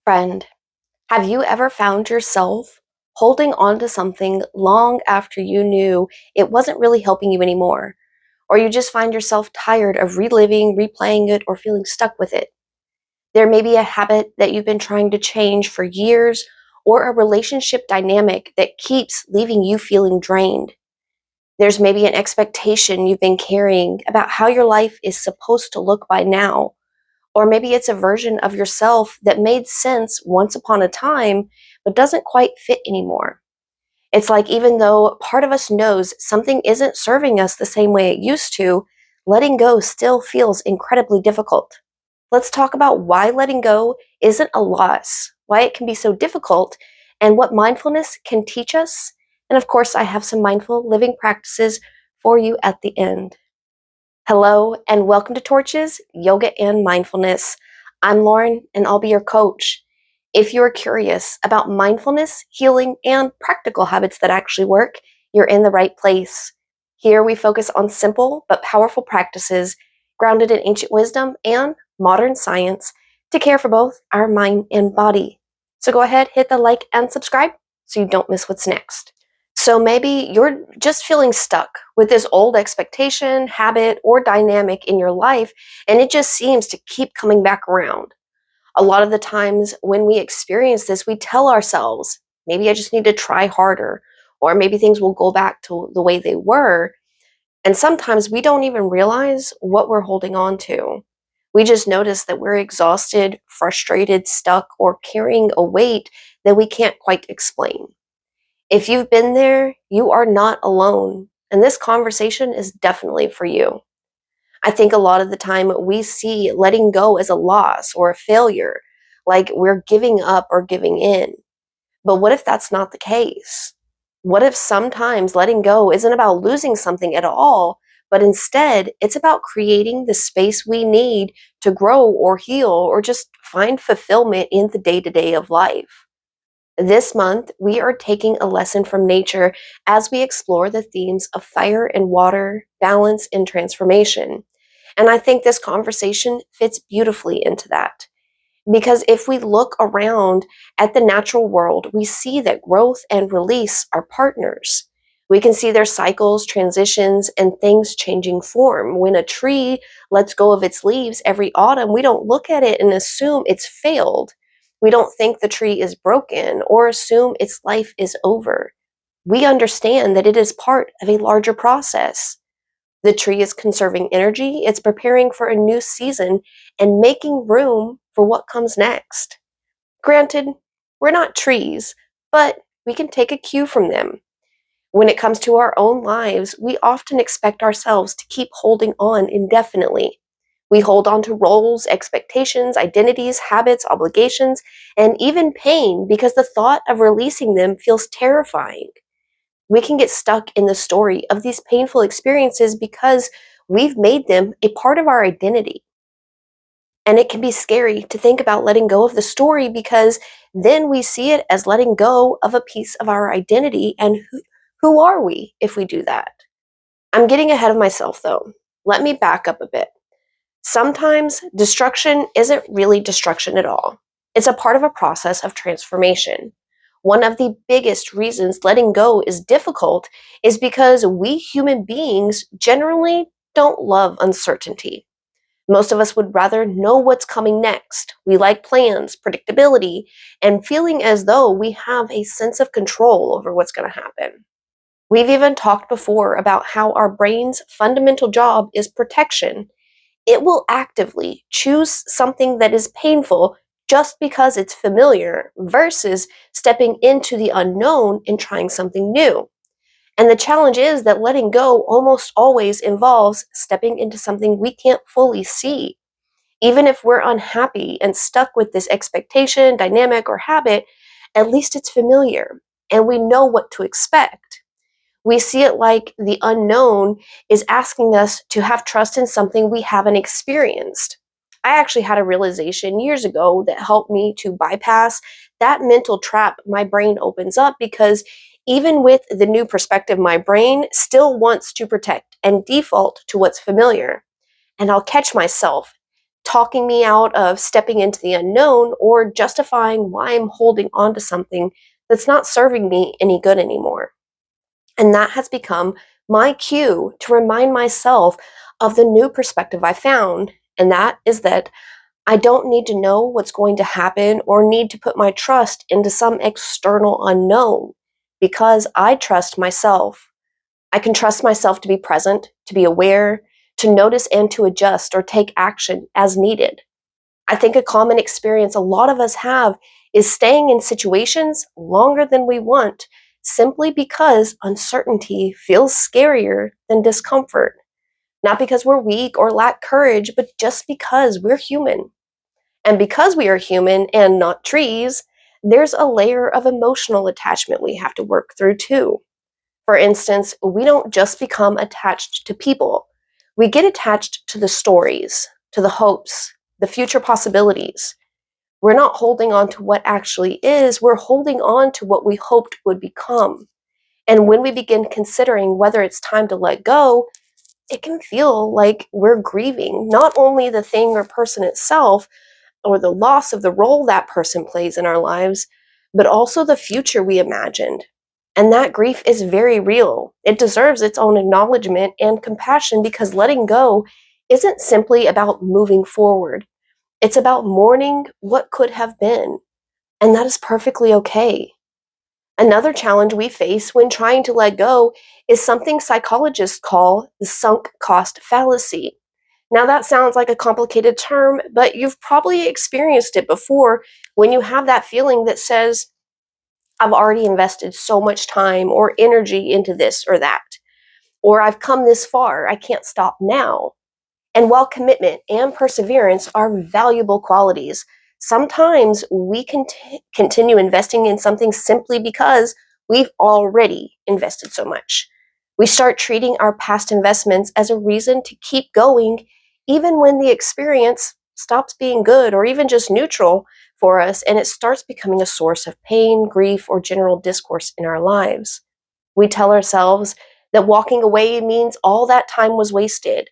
Friend, have you ever found yourself holding on to something long after you knew it wasn't really helping you anymore? Or you just find yourself tired of reliving, replaying it, or feeling stuck with it? There may be a habit that you've been trying to change for years, or a relationship dynamic that keeps leaving you feeling drained. There's maybe an expectation you've been carrying about how your life is supposed to look by now, or maybe it's a version of yourself that made sense once upon a time, but doesn't quite fit anymore. It's like even though part of us knows something isn't serving us the same way it used to, letting go still feels incredibly difficult. Let's talk about why letting go isn't a loss, why it can be so difficult, and what mindfulness can teach us. And of course, I have some mindful living practices for you at the end. Hello, and welcome to Torches, Yoga and Mindfulness. I'm Lauren, and I'll be your coach. If you're curious about mindfulness, healing, and practical habits that actually work, you're in the right place. Here we focus on simple but powerful practices grounded in ancient wisdom and modern science to care for both our mind and body. So go ahead, hit the like and subscribe so you don't miss what's next. So maybe you're just feeling stuck with this old expectation, habit, or dynamic in your life, and it just seems to keep coming back around. A lot of the times when we experience this, we tell ourselves, maybe I just need to try harder, or maybe things will go back to the way they were. And sometimes we don't even realize what we're holding on to. We just notice that we're exhausted, frustrated, stuck, or carrying a weight that we can't quite explain. If you've been there, you are not alone, and this conversation is definitely for you. I think a lot of the time we see letting go as a loss or a failure, like we're giving up or giving in. But what if that's not the case? What if sometimes letting go isn't about losing something at all, but instead it's about creating the space we need to grow or heal or just find fulfillment in the day-to-day of life? This month, we are taking a lesson from nature as we explore the themes of fire and water, balance and transformation. And I think this conversation fits beautifully into that. Because if we look around at the natural world, we see that growth and release are partners. We can see their cycles, transitions, and things changing form. When a tree lets go of its leaves every autumn, we don't look at it and assume it's failed. We don't think the tree is broken or assume its life is over. We understand that it is part of a larger process. The tree is conserving energy, it's preparing for a new season, and making room for what comes next. Granted, we're not trees, but we can take a cue from them. When it comes to our own lives, we often expect ourselves to keep holding on indefinitely. We hold on to roles, expectations, identities, habits, obligations, and even pain because the thought of releasing them feels terrifying. We can get stuck in the story of these painful experiences because we've made them a part of our identity. And it can be scary to think about letting go of the story because then we see it as letting go of a piece of our identity. And who are we if we do that? I'm getting ahead of myself though. Let me back up a bit. Sometimes destruction isn't really destruction at all. It's a part of a process of transformation. One of the biggest reasons letting go is difficult is because we human beings generally don't love uncertainty. Most of us would rather know what's coming next. We like plans, predictability, and feeling as though we have a sense of control over what's going to happen. We've even talked before about how our brain's fundamental job is protection. It will actively choose something that is painful just because it's familiar versus stepping into the unknown and trying something new. And the challenge is that letting go almost always involves stepping into something we can't fully see. Even if we're unhappy and stuck with this expectation, dynamic, or habit, at least it's familiar and we know what to expect. We see it like the unknown is asking us to have trust in something we haven't experienced. I actually had a realization years ago that helped me to bypass that mental trap my brain opens up because even with the new perspective, my brain still wants to protect and default to what's familiar. And I'll catch myself talking me out of stepping into the unknown or justifying why I'm holding on to something that's not serving me any good anymore. And that has become my cue to remind myself of the new perspective I found. And that is that I don't need to know what's going to happen or need to put my trust into some external unknown because I trust myself. I can trust myself to be present, to be aware, to notice and to adjust or take action as needed. I think a common experience a lot of us have is staying in situations longer than we want simply because uncertainty feels scarier than discomfort. Not because we're weak or lack courage, but just because we're human. And because we are human and not trees, there's a layer of emotional attachment we have to work through too. For instance, we don't just become attached to people, we get attached to the stories, to the hopes, the future possibilities. We're not holding on to what actually is, we're holding on to what we hoped would become. And when we begin considering whether it's time to let go, it can feel like we're grieving not only the thing or person itself, or the loss of the role that person plays in our lives, but also the future we imagined. And that grief is very real. It deserves its own acknowledgement and compassion because letting go isn't simply about moving forward. It's about mourning what could have been. And that is perfectly okay. Another challenge we face when trying to let go is something psychologists call the sunk cost fallacy. Now, that sounds like a complicated term, but you've probably experienced it before when you have that feeling that says, I've already invested so much time or energy into this or that, or I've come this far, I can't stop now. And while commitment and perseverance are valuable qualities, sometimes we can continue investing in something simply because we've already invested so much. We start treating our past investments as a reason to keep going, even when the experience stops being good or even just neutral for us, and it starts becoming a source of pain, grief, or general discourse in our lives. We tell ourselves that walking away means all that time was wasted,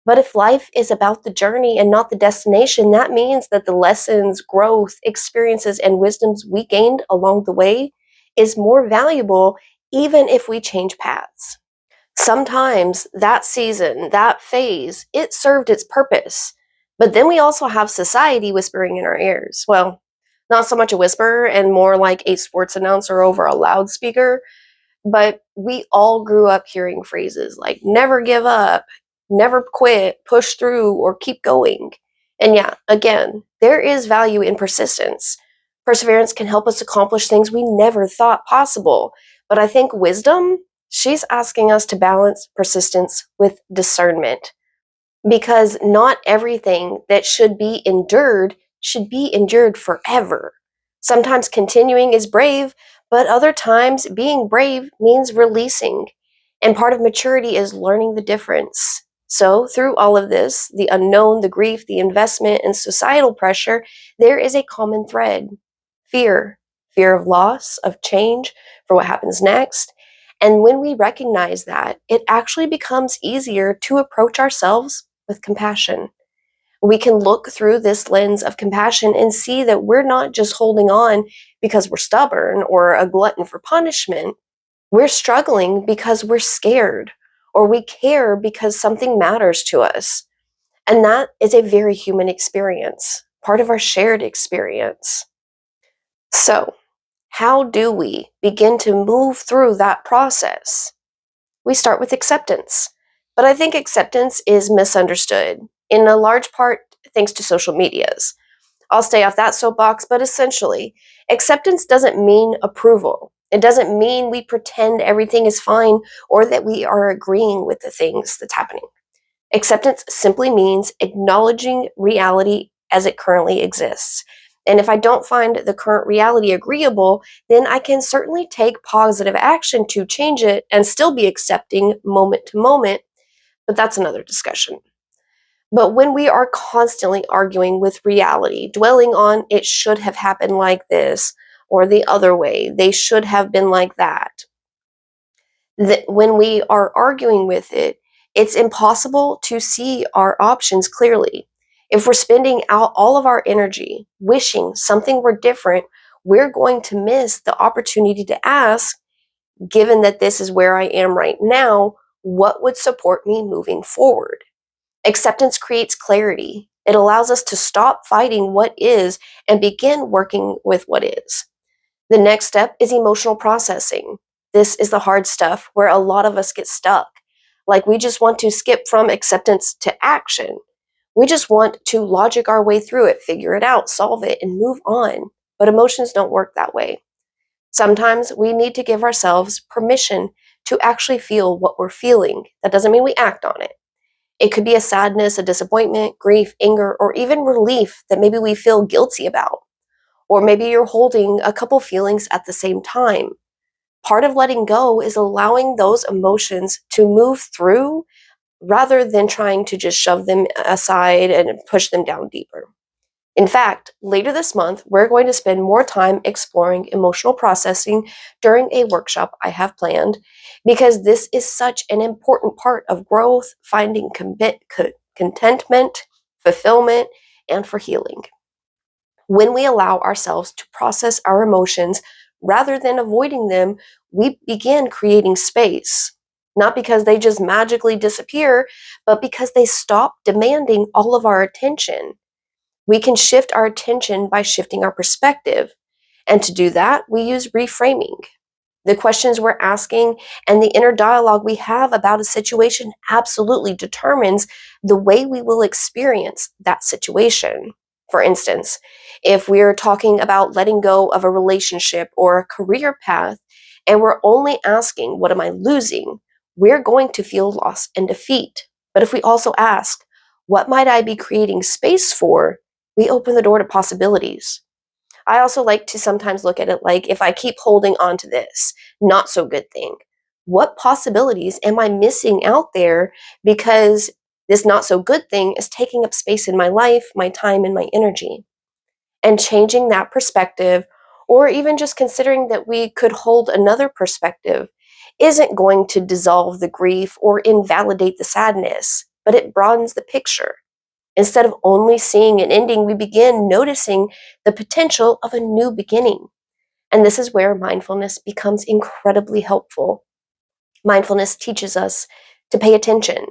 but if life is about the journey and not the destination, that means that the lessons, growth, experiences, and wisdoms we gained along the way is more valuable even if we change paths. Sometimes that season, that phase, it served its purpose. But then we also have society whispering in our ears. Well, not so much a whisper and more like a sports announcer over a loudspeaker, but we all grew up hearing phrases like never give up, never quit, push through, or keep going. And yeah, again, there is value in persistence. Perseverance can help us accomplish things we never thought possible. But I think wisdom, she's asking us to balance persistence with discernment because not everything that should be endured forever. Sometimes continuing is brave, but other times being brave means releasing. And part of maturity is learning the difference. So, through all of this, the unknown, the grief, the investment, and societal pressure, there is a common thread: fear. Fear of loss, of change, for what happens next. And when we recognize that, it actually becomes easier to approach ourselves with compassion. We can look through this lens of compassion and see that we're not just holding on because we're stubborn or a glutton for punishment. We're struggling because we're scared or we care because something matters to us. And that is a very human experience, part of our shared experience. So, how do we begin to move through that process? We start with acceptance. But I think acceptance is misunderstood, in a large part thanks to social medias. I'll stay off that soapbox, but essentially, acceptance doesn't mean approval. It doesn't mean we pretend everything is fine or that we are agreeing with the things that's happening. Acceptance simply means acknowledging reality as it currently exists. And if I don't find the current reality agreeable, then I can certainly take positive action to change it and still be accepting moment to moment. But that's another discussion. But when we are constantly arguing with reality, dwelling on it should have happened like this or the other way, they should have been like that, that when we are arguing with it, it's impossible to see our options clearly. If we're spending out all of our energy wishing something were different, we're going to miss the opportunity to ask, given that this is where I am right now, what would support me moving forward? Acceptance creates clarity. It allows us to stop fighting what is and begin working with what is. The next step is emotional processing. This is the hard stuff where a lot of us get stuck. Like we just want to skip from acceptance to action. We just want to logic our way through it, figure it out, solve it, and move on. But emotions don't work that way. Sometimes we need to give ourselves permission to actually feel what we're feeling. That doesn't mean we act on it. It could be a sadness, a disappointment, grief, anger, or even relief that maybe we feel guilty about. Or maybe you're holding a couple feelings at the same time. Part of letting go is allowing those emotions to move through rather than trying to just shove them aside and push them down deeper. In fact, later this month, we're going to spend more time exploring emotional processing during a workshop I have planned because this is such an important part of growth, finding contentment, fulfillment, and for healing. When we allow ourselves to process our emotions rather than avoiding them, we begin creating space. Not because they just magically disappear, but because they stop demanding all of our attention. We can shift our attention by shifting our perspective. And to do that, we use reframing. The questions we're asking and the inner dialogue we have about a situation absolutely determines the way we will experience that situation. For instance, if we're talking about letting go of a relationship or a career path, and we're only asking, what am I losing? We're going to feel loss and defeat. But if we also ask, what might I be creating space for? We open the door to possibilities. I also like to sometimes look at it like, if I keep holding on to this not so good thing, what possibilities am I missing out there because this not so good thing is taking up space in my life, my time, and my energy? And changing that perspective, or even just considering that we could hold another perspective, isn't going to dissolve the grief or invalidate the sadness, but it broadens the picture. Instead of only seeing an ending, we begin noticing the potential of a new beginning. And this is where mindfulness becomes incredibly helpful. Mindfulness teaches us to pay attention,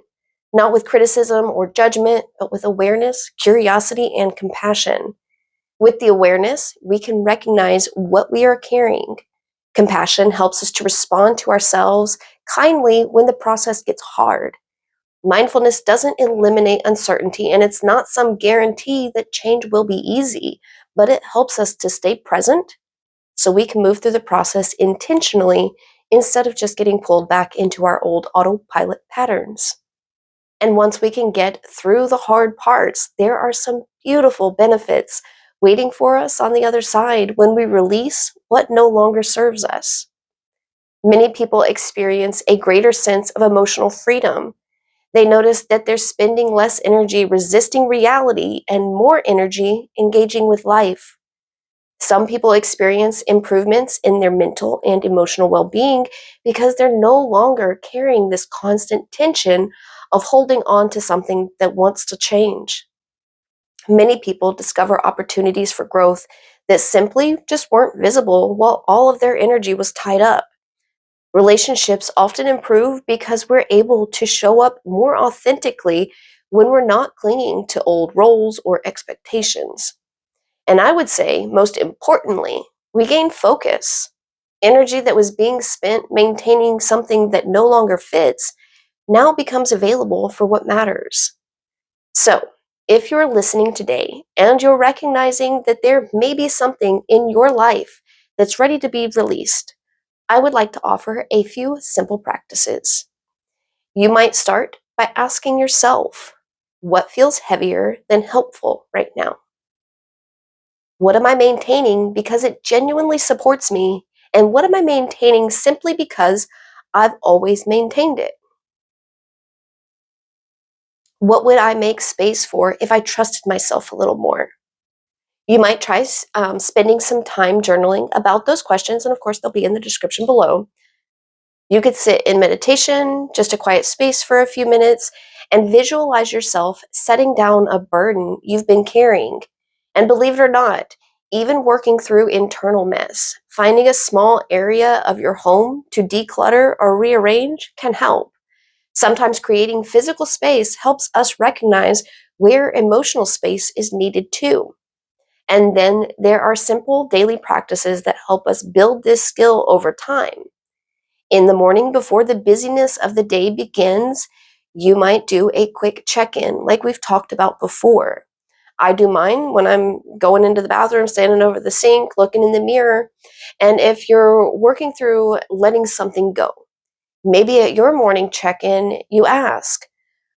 not with criticism or judgment, but with awareness, curiosity, and compassion. With the awareness, we can recognize what we are carrying. Compassion helps us to respond to ourselves kindly when the process gets hard. Mindfulness doesn't eliminate uncertainty, and it's not some guarantee that change will be easy, but it helps us to stay present so we can move through the process intentionally instead of just getting pulled back into our old autopilot patterns. And once we can get through the hard parts, there are some beautiful benefits waiting for us on the other side when we release what no longer serves us. Many people experience a greater sense of emotional freedom. They notice that they're spending less energy resisting reality and more energy engaging with life. Some people experience improvements in their mental and emotional well being because they're no longer carrying this constant tension of holding on to something that wants to change. Many people discover opportunities for growth that simply just weren't visible while all of their energy was tied up. Relationships often improve because we're able to show up more authentically when we're not clinging to old roles or expectations. And I would say, most importantly, we gain focus. Energy that was being spent maintaining something that no longer fits now becomes available for what matters. So, if you're listening today and you're recognizing that there may be something in your life that's ready to be released, I would like to offer a few simple practices. You might start by asking yourself, what feels heavier than helpful right now? What am I maintaining because it genuinely supports me? And what am I maintaining simply because I've always maintained it? What would I make space for if I trusted myself a little more? You might try spending some time journaling about those questions, and of course, they'll be in the description below. You could sit in meditation, just a quiet space for a few minutes, and visualize yourself setting down a burden you've been carrying. And believe it or not, even working through internal mess, finding a small area of your home to declutter or rearrange can help. Sometimes creating physical space helps us recognize where emotional space is needed too. And then there are simple daily practices that help us build this skill over time. In the morning before the busyness of the day begins, you might do a quick check in, like we've talked about before. I do mine when I'm going into the bathroom, standing over the sink, looking in the mirror. And if you're working through letting something go, maybe at your morning check in, you ask,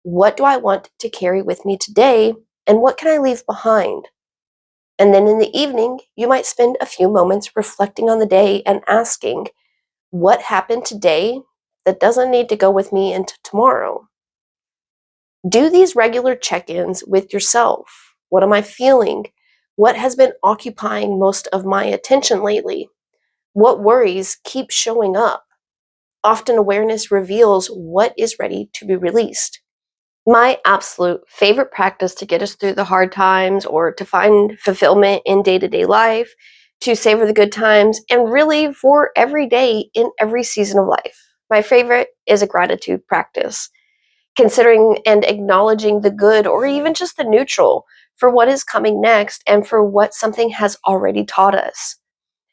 what do I want to carry with me today? And what can I leave behind? And then in the evening, you might spend a few moments reflecting on the day and asking, what happened today that doesn't need to go with me into tomorrow? Do these regular check ins with yourself. What am I feeling? What has been occupying most of my attention lately? What worries keep showing up? Often awareness reveals what is ready to be released. My absolute favorite practice to get us through the hard times or to find fulfillment in day to day life, to savor the good times, and really for every day in every season of life. My favorite is a gratitude practice, considering and acknowledging the good or even just the neutral for what is coming next and for what something has already taught us.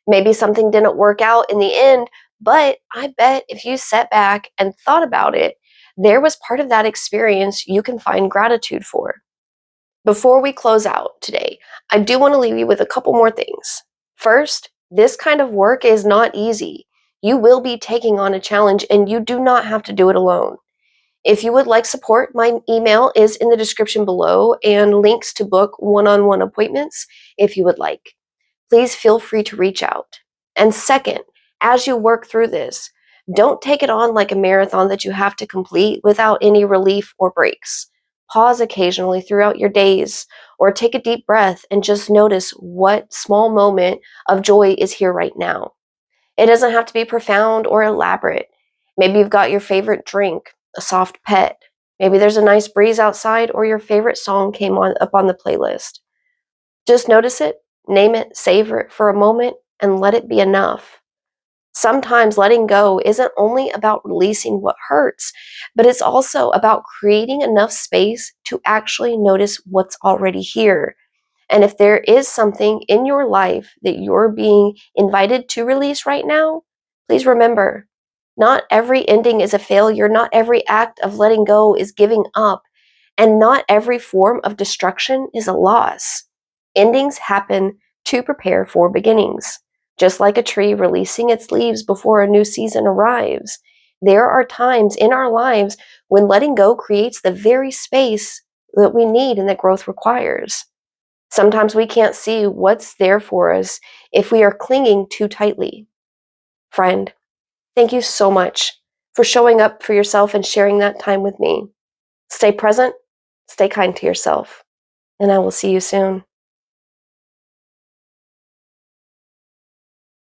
Maybe something didn't work out in the end, but I bet if you sat back and thought about it, there was part of that experience you can find gratitude for. Before we close out today, I do want to leave you with a couple more things. First, this kind of work is not easy. You will be taking on a challenge and you do not have to do it alone. If you would like support, my email is in the description below and links to book one-on-one appointments if you would like. Please feel free to reach out. And second, as you work through this, don't take it on like a marathon that you have to complete without any relief or breaks. Pause occasionally throughout your days, or take a deep breath and just notice what small moment of joy is here right now. It doesn't have to be profound or elaborate. Maybe you've got your favorite drink, a soft pet. Maybe there's a nice breeze outside, or your favorite song came on up on the playlist. Just notice it, name it, savor it for a moment, and let it be enough. Sometimes letting go isn't only about releasing what hurts, but it's also about creating enough space to actually notice what's already here. And if there is something in your life that you're being invited to release right now, please remember, not every ending is a failure, not every act of letting go is giving up, and not every form of destruction is a loss. Endings happen to prepare for beginnings. Just like a tree releasing its leaves before a new season arrives, there are times in our lives when letting go creates the very space that we need and that growth requires. Sometimes we can't see what's there for us if we are clinging too tightly. Friend, thank you so much for showing up for yourself and sharing that time with me. Stay present, stay kind to yourself, and I will see you soon.